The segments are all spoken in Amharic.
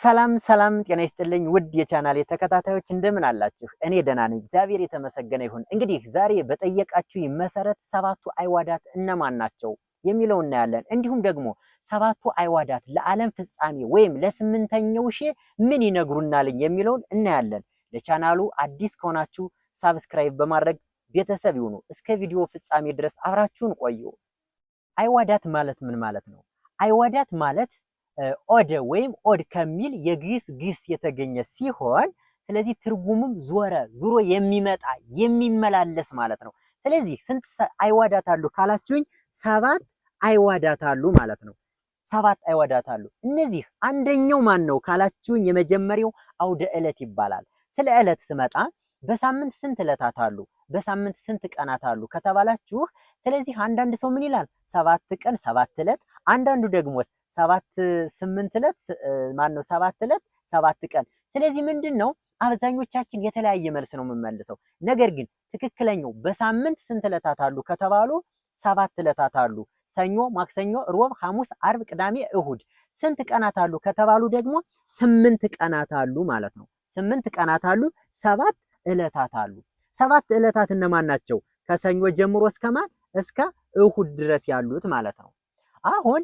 ሰላም ሰላም ጤና ይስጥልኝ ውድ የቻናሌ ተከታታዮች እንደምን አላችሁ? እኔ ደህና ነኝ፣ እግዚአብሔር የተመሰገነ ይሁን። እንግዲህ ዛሬ በጠየቃችሁ መሰረት ሰባቱ አይዋዳት እነማን ናቸው የሚለውን እናያለን። እንዲሁም ደግሞ ሰባቱ አይዋዳት ለዓለም ፍጻሜ ወይም ለስምንተኛው ሺህ ምን ይነግሩናል የሚለውን እናያለን። ለቻናሉ አዲስ ከሆናችሁ ሳብስክራይብ በማድረግ ቤተሰብ ይሁኑ። እስከ ቪዲዮ ፍጻሜ ድረስ አብራችሁን ቆዩ። አይዋዳት ማለት ምን ማለት ነው? አይዋዳት ማለት ኦደ ወይም ኦድ ከሚል የግስ ግስ የተገኘ ሲሆን ስለዚህ ትርጉሙም ዞረ ዙሮ የሚመጣ የሚመላለስ ማለት ነው። ስለዚህ ስንት አይዋዳት አሉ ካላችሁኝ ሰባት አይዋዳት አሉ ማለት ነው። ሰባት አይዋዳት አሉ። እነዚህ አንደኛው ማን ነው ካላችሁኝ የመጀመሪያው አውደ ዕለት ይባላል። ስለ ዕለት ስመጣ በሳምንት ስንት ዕለታት አሉ? በሳምንት ስንት ቀናት አሉ ከተባላችሁ ስለዚህ አንዳንድ ሰው ምን ይላል? 7 ቀን 7 ዕለት፣ አንዳንዱ ደግሞ 8 ዕለት ማነው 7 ዕለት 7 ቀን። ስለዚህ ምንድነው አብዛኞቻችን የተለያየ መልስ ነው የምንመልሰው። ነገር ግን ትክክለኛው በሳምንት ስንት ዕለታት አሉ ከተባሉ 7 ዕለታት አሉ። ሰኞ፣ ማክሰኞ፣ ሮብ፣ ሐሙስ፣ አርብ፣ ቅዳሜ፣ እሁድ። ስንት ቀናት አሉ ከተባሉ ደግሞ 8 ቀናት አሉ ማለት ነው። 8 ቀናት አሉ፣ 7 ዕለታት አሉ። 7 ዕለታት እነማን ናቸው? ከሰኞ ጀምሮ እስከ እሁድ ድረስ ያሉት ማለት ነው። አሁን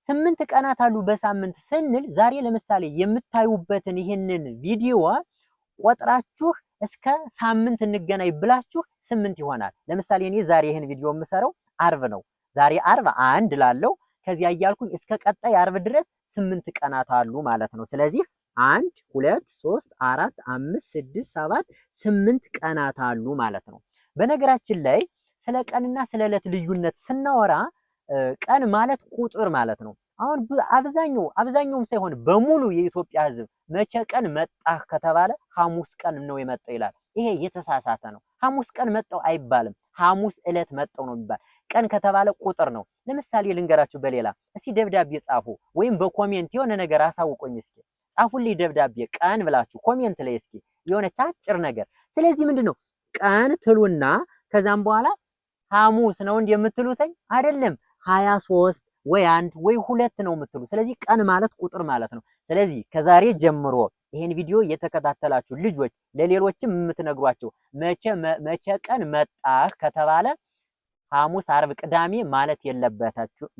8 ቀናት አሉ በሳምንት ስንል ዛሬ ለምሳሌ የምታዩበትን ይህንን ቪዲዮ ቆጥራችሁ እስከ ሳምንት እንገናኝ ብላችሁ 8 ይሆናል። ለምሳሌ እኔ ዛሬ ይህን ቪዲዮ የምሰራው አርብ ነው። ዛሬ አርብ 1 ላለው ከዚያ እያልኩኝ እስከ ቀጣይ አርብ ድረስ 8 ቀናት አሉ ማለት ነው። ስለዚህ 1 2 3 4 5 6 7 8 ቀናት አሉ ማለት ነው። በነገራችን ላይ ስለ ቀንና ስለ ዕለት ልዩነት ስናወራ ቀን ማለት ቁጥር ማለት ነው። አሁን አብዛኛውም ሳይሆን በሙሉ የኢትዮጵያ ሕዝብ መቼ ቀን መጣህ ከተባለ ሐሙስ ቀን ነው የመጣው ይላል። ይሄ የተሳሳተ ነው። ሐሙስ ቀን መጣው አይባልም። ሐሙስ ዕለት መጣው ነው የሚባል። ቀን ከተባለ ቁጥር ነው። ለምሳሌ ልንገራችሁ በሌላ እስኪ ደብዳቤ ጻፉ ወይም በኮሜንት የሆነ ነገር አሳውቁኝ እስኪ ጻፉልኝ ደብዳቤ ቀን ብላችሁ ኮሜንት ላይ እስኪ የሆነች አጭር ነገር። ስለዚህ ምንድነው ቀን ትሉና ከዛም በኋላ ሐሙስ ነው እንዴ የምትሉትኝ? አይደለም 23 ወይ 1 ወይ 2 ነው የምትሉ። ስለዚህ ቀን ማለት ቁጥር ማለት ነው። ስለዚህ ከዛሬ ጀምሮ ይሄን ቪዲዮ የተከታተላችሁ ልጆች ለሌሎችም የምትነግሯቸው መቼ ቀን መጣህ ከተባለ ሐሙስ፣ አርብ፣ ቅዳሜ ማለት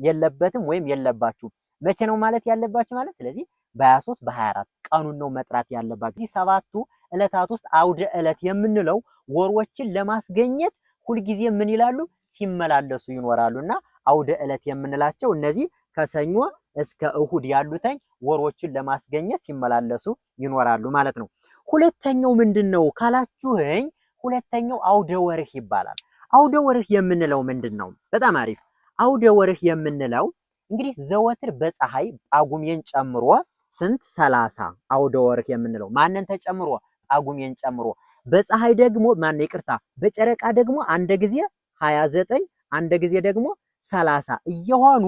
የለበትም ወይም የለባችሁም። መቼ ነው ማለት ያለባችሁ ማለት ስለዚህ በ23 በ24 ቀኑን ነው መጥራት ያለባችሁ። እዚህ ሰባቱ ዕለታት ውስጥ አውደ ዕለት የምንለው ወሮችን ለማስገኘት ሁልጊዜ ምን ይላሉ? ሲመላለሱ ይኖራሉና አውደ ዕለት የምንላቸው እነዚህ ከሰኞ እስከ እሁድ ያሉትን ወሮችን ለማስገኘት ሲመላለሱ ይኖራሉ ማለት ነው። ሁለተኛው ምንድነው ካላችሁኝ ሁለተኛው አውደ ወርህ ይባላል። አውደ ወርህ የምንለው ምንድነው? በጣም አሪፍ። አውደ ወርህ የምንለው እንግዲህ ዘወትር በፀሐይ ጳጉሜን ጨምሮ ስንት 30 አውደ ወርህ የምንለው ማንን ተጨምሮ? ጳጉሜን ጨምሮ። በፀሐይ ደግሞ ይቅርታ በጨረቃ ደግሞ አንድ ጊዜ 29 አንድ ጊዜ ደግሞ 30 እየሆኑ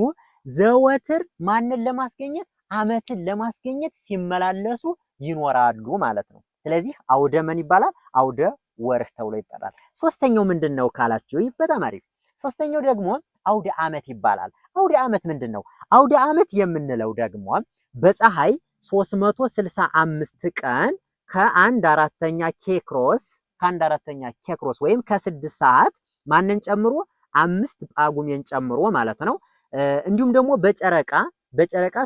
ዘወትር ማንን ለማስገኘት? ዓመትን ለማስገኘት ሲመላለሱ ይኖራሉ ማለት ነው። ስለዚህ አውደ ምን ይባላል? አውደ ወርህ ተብሎ ይጠራል። ሶስተኛው ምንድነው ካላችሁ በጣም አሪፍ። ሶስተኛው ደግሞ አውደ ዓመት ይባላል። አውደ ዓመት ምንድነው? አውደ ዓመት የምንለው ደግሞ በፀሐይ 365 ቀን ከአንድ አራተኛ ኬክሮስ ወይም ከ6 ሰዓት ማንን ጨምሮ? 5 ጳጉሜን ጨምሮ ማለት ነው። እንዲሁም ደግሞ በጨረቃ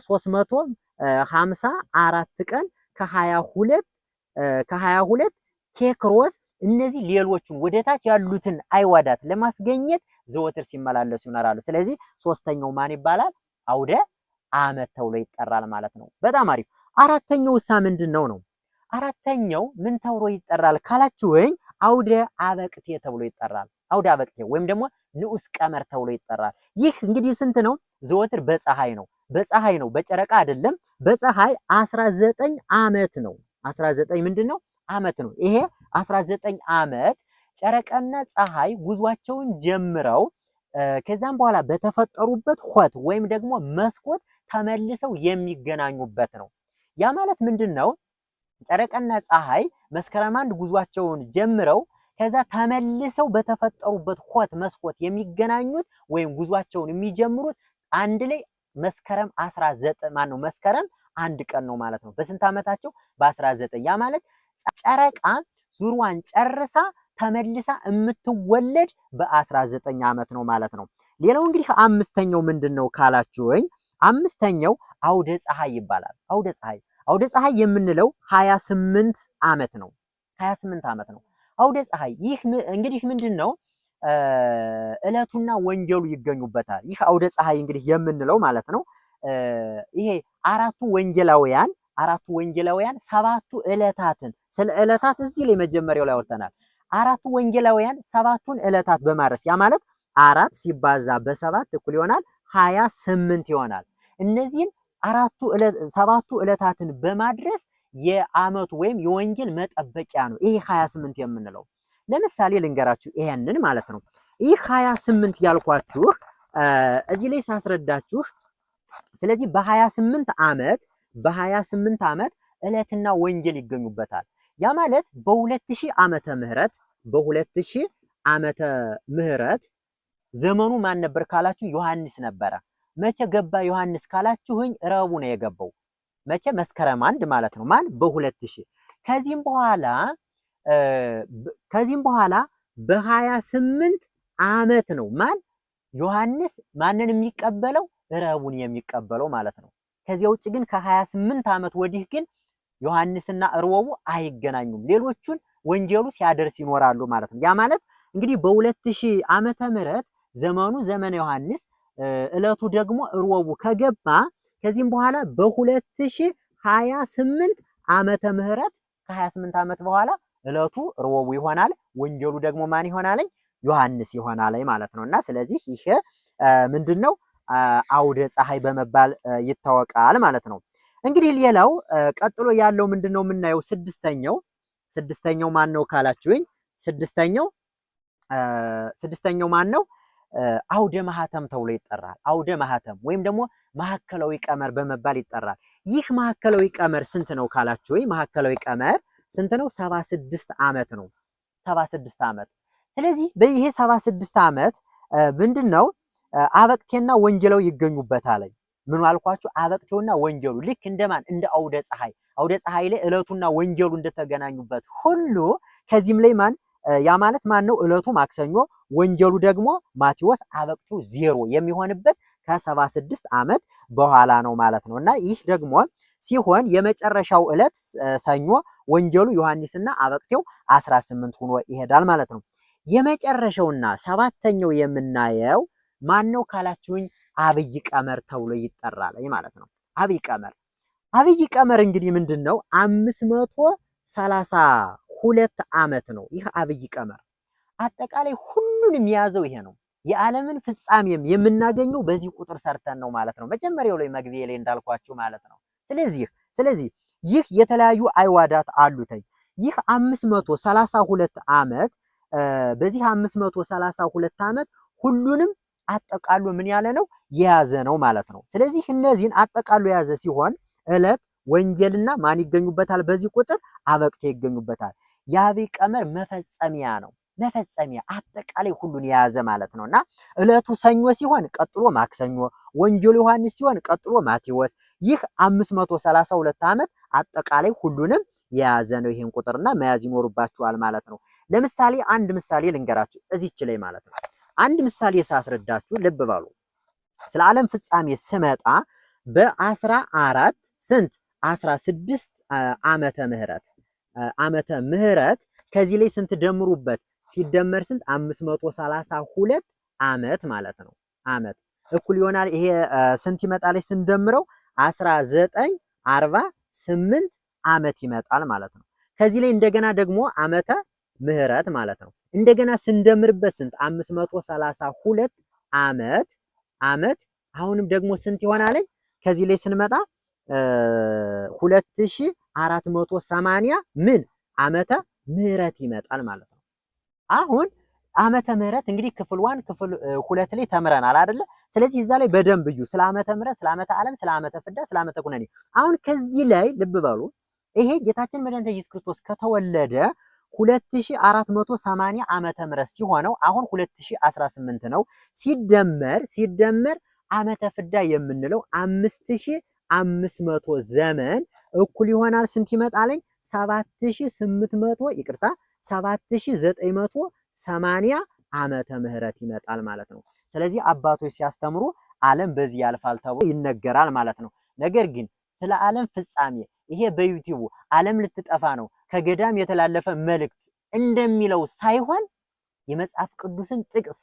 354 ቀን ከ22 ኬክሮስ እነዚህ ሌሎቹን ወደታች ያሉትን አይዋዳት ለማስገኘት ዘወትር ሲመላለሱ ይኖራሉ። ስለዚህ ሶስተኛው ማን ይባላል? አውደ ዓመት ተብሎ ይጠራል ማለት ነው። በጣም አሪፍ። አራተኛው ምንድነው ነው? አራተኛው ምን ተብሎ ይጠራል ካላችሁኝ አውደ አበቅቴ ተብሎ ይጠራል። አውደ አበቅቴ ወይም ደግሞ ንዑስ ቀመር ተብሎ ይጠራል። ይህ እንግዲህ ስንት ነው? ዘወትር በፀሐይ ነው በጨረቃ አይደለም። በፀሐይ 19 ዓመት ነው። 19 ምንድነው? ዓመት ነው። ይሄ 19 ዓመት ጨረቃና ፀሐይ ጉዟቸውን ጀምረው ከዛም በኋላ በተፈጠሩበት ሆት ወይም ደግሞ መስኮት ተመልሰው የሚገናኙበት ነው። ያ ማለት ምንድነው? ጨረቃና ፀሐይ መስከረም 1 ጉዟቸውን ጀምረው ከዛ ተመልሰው በተፈጠሩበት ሆት መስኮት የሚገናኙት ወይም ጉዟቸውን የሚጀምሩት አንድ ላይ መስከረም 1 ቀን ነው ማለት ነው። በስንት ዓመታቸው? በ19። ያ ማለት ጨረቃ ዙሯን ጨርሳ ተመልሳ የምትወለድ በ19 ዓመት ነው ማለት ነው። ሌላው እንግዲህ አምስተኛው ምንድነው ካላችሁኝ፣ አምስተኛው አውደ ፀሐይ ይባላል። አውደ ፀሐይ የምንለው 28 ዓመት ነው። 28 ዓመት ነው አውደ ፀሐይ። ይህ እንግዲህ ምንድነው ዕለቱና ወንጌሉ ይገኙበታል። ይህ አውደ ፀሐይ እንግዲህ የምንለው ማለት ነው ይሄ አራቱ ወንጌላውያን ሰባቱ ዕለታትን፣ ስለ ዕለታት እዚህ ላይ መጀመሪያው ላይ አውርተናል። አራቱ ወንጌላውያን ሰባቱን ዕለታት በማድረስ ያ ማለት 4 ሲባዛ በ7 እኩል ይሆናል 28 ይሆናል። እነዚህን ሰባቱ ዕለታትን በማድረስ የዓመቱ ወይም የወንጌል መጠበቂያ ነው ይሄ 28 የምንለው። ለምሳሌ ልንገራችሁ ይሄንን ማለት ነው። ይህ 28 ያልኳችሁ እዚህ ላይ ሳስረዳችሁ፣ ስለዚህ በ28 ዓመት ዕለትና ወንጌል ይገኙበታል። ያ ማለት በ2000 ዓመተ ምህረት ዘመኑ ማን ነበር ካላችሁ ዮሐንስ ነበረ። መቼ ገባ ዮሐንስ ካላችሁኝ ረቡዕ ነው የገባው። መቼ? መስከረም 1 ማለት ነው። ማን? በ2000። ከዚህም በኋላ በ28 ዓመት ነው ማን? ዮሐንስ ማንን የሚቀበለው? ረቡዕን የሚቀበለው ማለት ነው። ከዚያ ውጭ ግን ከ28 ዓመት ወዲህ ግን ዮሐንስና ረቡዕ አይገናኙም። ሌሎቹን ወንጌሉ ሲያደርስ ይኖራሉ ማለት ነው። ያ ማለት እንግዲህ በ2000 ዓመተ ምህረት ዘመኑ ዘመነ ዮሐንስ፣ ዕለቱ ደግሞ ረቡዕ ከገባ ከዚህም በኋላ በ2028 ዓመተ ምህረት ከ28 ዓመት በኋላ ዕለቱ ረቡዕ ይሆናል። ወንጌሉ ደግሞ ማን ይሆናል? ዮሐንስ ይሆናል ማለት ነውና ስለዚህ ይሄ ምንድነው አውደ ፀሐይ በመባል ይታወቃል ማለት ነው። እንግዲህ ሌላው ቀጥሎ ያለው ምንድነው የምናየው? ስድስተኛው ማን ነው ካላችሁኝ፣ ስድስተኛው ማን ነው? አውደ ማህተም ተብሎ ይጠራል። አውደ ማህተም ወይም ደግሞ ማዕከላዊ ቀመር በመባል ይጠራል። ይህ ማዕከላዊ ቀመር ስንት ነው ካላችሁኝ፣ ማዕከላዊ ቀመር ስንት ነው? 76 ዓመት ነው። 76 ዓመት። ስለዚህ በይሄ 76 ዓመት ምንድነው አበቅቴና ወንጌላው ይገኙበታል። ምን አልኳችሁ? አበቅቴውና ወንጌሉ ልክ እንደማን? እንደ አውደ ፀሐይ። አውደ ፀሐይ ላይ ዕለቱና ወንጌሉ እንደተገናኙበት ሁሉ ከዚህም ላይ ማን? ያ ማለት ማን ነው? ዕለቱ ማክሰኞ፣ ወንጌሉ ደግሞ ማቴዎስ፣ አበቅቴው 0 የሚሆንበት ከ76 ዓመት በኋላ ነው ማለት ነው። እና ይህ ደግሞ ሲሆን የመጨረሻው ዕለት ሰኞ፣ ወንጌሉ ዮሐንስና አበቅቴው 18 ሆኖ ይሄዳል ማለት ነው። የመጨረሻውና ሰባተኛው የምናየው ማን ነው ካላችሁኝ፣ አብይ ቀመር ተብሎ ይጠራል ማለት ነው። አብይ ቀመር እንግዲህ ምንድነው? 532 ዓመት ነው ይህ አብይ ቀመር። አጠቃላይ ሁሉንም የያዘው ይሄ ነው። የዓለምን ፍጻሜም የምናገኘው በዚህ ቁጥር ሰርተን ነው ማለት ነው። መጀመሪያው ላይ መግቢያ ላይ እንዳልኳችሁ ማለት ነው። ስለዚህ ይህ የተለያዩ አይዋዳት አሉት። ይህ 532 ዓመት በዚህ 532 ዓመት ሁሉንም አጠቃሎ ምን ያለ ነው? የያዘ ነው ማለት ነው። ስለዚህ እነዚህን አጠቃሎ የያዘ ሲሆን ዕለት፣ ወንጌልና ማን ይገኙበታል? በዚህ ቁጥር አበቅቴ ይገኙበታል። የአብይ ቀመር መፈጸሚያ ነው። መፈጸሚያ አጠቃላይ ሁሉን የያዘ ማለት ነውና ዕለቱ ሰኞ ሲሆን ቀጥሎ ማክሰኞ፣ ወንጌሉ ዮሐንስ ሲሆን ቀጥሎ ማቴዎስ። ይህ 532 ዓመት አጠቃላይ ሁሉንም የያዘ ነው። ይሄን ቁጥርና መያዝ ይኖርባችኋል ማለት ነው። ለምሳሌ አንድ ምሳሌ ልንገራችሁ እዚች ላይ ማለት ነው። አንድ ምሳሌ ሳስረዳችሁ ልብ በሉ። ስለ ዓለም ፍጻሜ ስመጣ በ14 ስንት 16 ዓመተ ምህረት ከዚህ ላይ ስንት ደምሩበት? ሲደመር ስንት? 532 ዓመት ማለት ነው። ዓመት እኩል ይሆናል ይሄ ስንት ይመጣል ስንደምረው? 1948 ዓመት ይመጣል ማለት ነው። ከዚህ ላይ እንደገና ደግሞ ዓመተ ምህረት ማለት ነው። እንደገና ስንደምርበት ስንት? 532 ዓመት አሁንም ደግሞ ስንት ይሆናል? ከዚህ ላይ ስንመጣ 2480 ምን ዓመተ ምህረት ይመጣል ማለት ነው። አሁን ዓመተ ምህረት እንግዲህ ክፍል 1 ክፍል 2 ላይ ተምረናል አይደለ? ስለዚህ እዛ ላይ በደንብ እዩ ስለ ዓመተ ምህረት፣ ስለ ዓመተ ዓለም፣ ስለ ዓመተ ፍዳ፣ ስለ ዓመተ ኩነኔ። አሁን ከዚህ ላይ ልብ በሉ ይሄ ጌታችን መድኃኒታችን ኢየሱስ ክርስቶስ ከተወለደ 2480 ዓመተ ምህረት ሲሆነው አሁን 2018 ነው። ሲደመር ዓመተ ፍዳ የምንለው 500 ዘመን እኩል ይሆናል ስንት ይመጣልኝ? 7800 ይቅርታ 7980 ዓመተ ምህረት ይመጣል ማለት ነው። ስለዚህ አባቶች ሲያስተምሩ ዓለም በዚህ ያልፋል ተብሎ ይነገራል ማለት ነው። ነገር ግን ስለ ዓለም ፍጻሜ ይሄ በዩቲዩብ ዓለም ልትጠፋ ነው ከገዳም የተላለፈ መልእክት እንደሚለው ሳይሆን የመጽሐፍ ቅዱስን ጥቅስ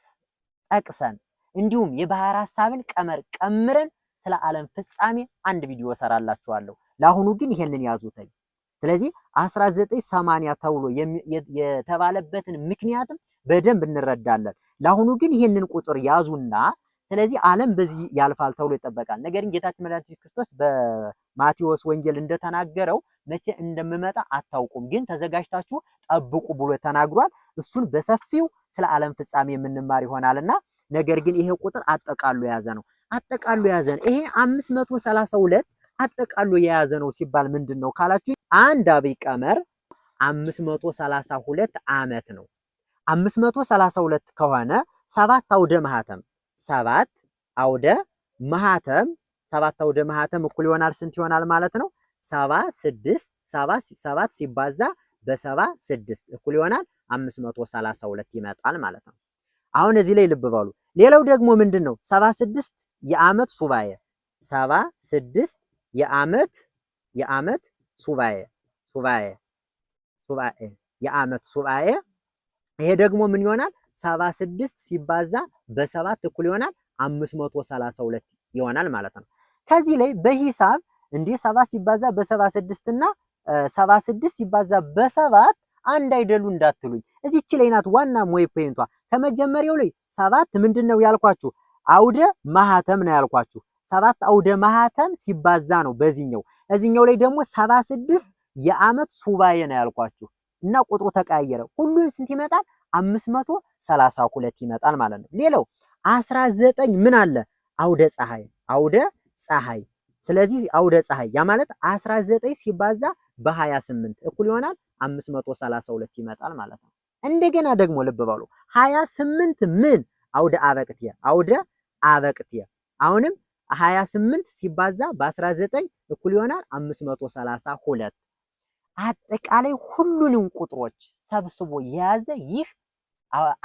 ጠቅሰን እንዲሁም የባህር ሐሳብን ቀመር ቀምረን ስለ ዓለም ፍጻሜ አንድ ቪዲዮ እሰራላችኋለሁ። ለአሁኑ ግን ይሄንን ያዙተኝ። ስለዚህ 1980 ተብሎ የተባለበትን ምክንያትም በደንብ እንረዳለን። ለአሁኑ ግን ይሄንን ቁጥር ያዙና ስለዚህ ዓለም በዚህ ያልፋል ተብሎ ይጠበቃል። ነገር ግን ጌታችን መድኃኒታችን ክርስቶስ በማቴዎስ ወንጌል እንደተናገረው መቼ እንደምመጣ አታውቁም፣ ግን ተዘጋጅታችሁ ጠብቁ ብሎ ተናግሯል። እሱን በሰፊው ስለ ዓለም ፍጻሜ የምንማር ይሆናልና ነገር ግን ይሄ ቁጥር አጠቃሎ የያዘ ነው። አጠቃሎ የያዘ ነው። ይሄ 532 አጠቃሎ የያዘ ነው ሲባል ምንድነው ካላችሁ አንድ አብይ ቀመር 532 ዓመት ነው። 532 ከሆነ 7 አውደ ማህተም 7 አውደ ማህተም እኩል ይሆናል ስንት ይሆናል ማለት ነው? 76 7 ሲባዛ በ76 እኩል ይሆናል 532 ይመጣል ማለት ነው። አሁን እዚህ ላይ ልብ በሉ። ሌላው ደግሞ ምንድነው 76 የዓመት ሱባኤ 76 የዓመት ሱባኤ የዓመት ሱባኤ ይሄ ደግሞ ምን ይሆናል? 76 ሲባዛ በ7 እኩል ይሆናል 532 ይሆናል ማለት ነው። ከዚህ ላይ በሂሳብ እንዴ 7 ሲባዛ በ76 እና 76 ሲባዛ በ7 አንድ አይደሉ እንዳትሉኝ። እዚች ላይ ናት ዋና ሞይ ፖይንቷ። ከመጀመሪያው ላይ 7 ምንድነው ያልኳችሁ? አውደ ማህተም ነው ያልኳችሁ። 7 አውደ ማህተም ሲባዛ ነው በዚህኛው። እዚህኛው ላይ ደግሞ 76 የዓመት ሱባኤ ነው ያልኳችሁ እና ቁጥሩ ተቀያየረ። ሁሉም ስንት ይመጣል? 532 ይመጣል ማለት ነው። ሌላው 19 ምን አለ? አውደ ፀሐይ። ስለዚህ አውደ ፀሐይ ያ ማለት 19 ሲባዛ በ28 እኩል ይሆናል 532 ይመጣል ማለት ነው። እንደገና ደግሞ ልብ በሉ 28 ምን? አውደ አበቅቴ አሁንም 28 ሲባዛ በ19 እኩል ይሆናል 532። አጠቃላይ ሁሉንም ቁጥሮች ሰብስቦ የያዘ ይህ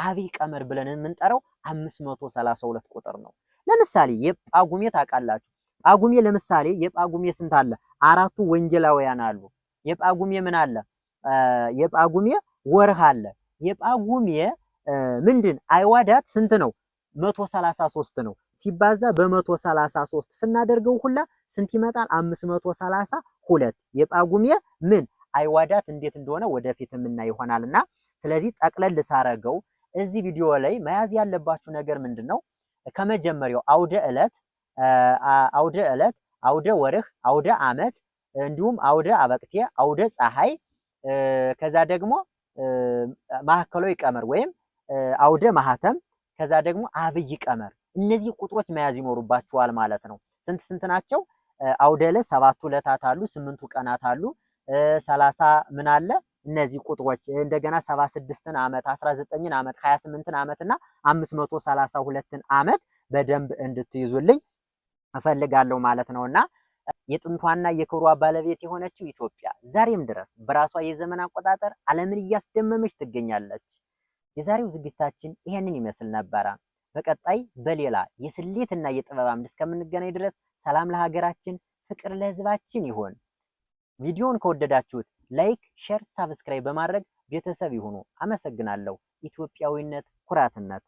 አብይ ቀመር ብለን የምንጠራው 532 ቁጥር ነው። ለምሳሌ የጳጉሜ ታውቃላችሁ። ጳጉሜ ለምሳሌ የጳጉሜ ስንት አለ? 4ቱ ወንጌላውያን አሉ። የጳጉሜ ምን አለ? የጳጉሜ ወርህ አለ። የጳጉሜ ምንድን አይዋዳት ስንት ነው? 133 ነው። ሲባዛ በ133 ስናደርገው ሁላ ስንት ይመጣል? 532። የጳጉሜ ምን አይዋዳት እንዴት እንደሆነ ወደፊት የምናይ ይሆናልና ስለዚህ ጠቅለል ሳረገው እዚህ ቪዲዮ ላይ መያዝ ያለባችሁ ነገር ምንድነው? ከመጀመሪያው አውደ ዕለት፣ አውደ ወርህ፣ አውደ ዓመት እንዲሁም አውደ አበቅቴ፣ አውደ ፀሐይ ከዛ ደግሞ ማዕከላዊ ቀመር ወይም አውደ ማህተም ከዛ ደግሞ አብይ ቀመር። እነዚህ ቁጥሮች መያዝ ይኖርባችኋል ማለት ነው። ስንት ናቸው? አውደ ዕለት 7ቱ ዕለታት አሉ፣ 8ቱ ቀናት አሉ፣ 30 ምን አለ? እነዚህ ቁጥሮች እንደገና 76ን ዓመት፣ 19ን ዓመት፣ 28ን ዓመት እና 532ን ዓመት በደንብ እንድትይዙልኝ እፈልጋለሁ ማለት ነውና የጥንቷና የክብሯ ባለቤት የሆነችው ኢትዮጵያ ዛሬም ድረስ በራሷ የዘመን አቆጣጠር ዓለምን እያስደመመች ትገኛለች። የዛሬው ዝግጅታችን ይሄንን ይመስል ነበረ። በቀጣይ በሌላ የስሌትና የጥበብ አምድ እስከምንገናኝ ድረስ ሰላም ለሀገራችን፣ ፍቅር ለሕዝባችን ይሁን። ቪዲዮውን ከወደዳችሁት ላይክ፣ ሼር፣ ሳብስክራይብ በማድረግ ቤተሰብ ይሁኑ። አመሰግናለሁ። ኢትዮጵያዊነት ኩራትነት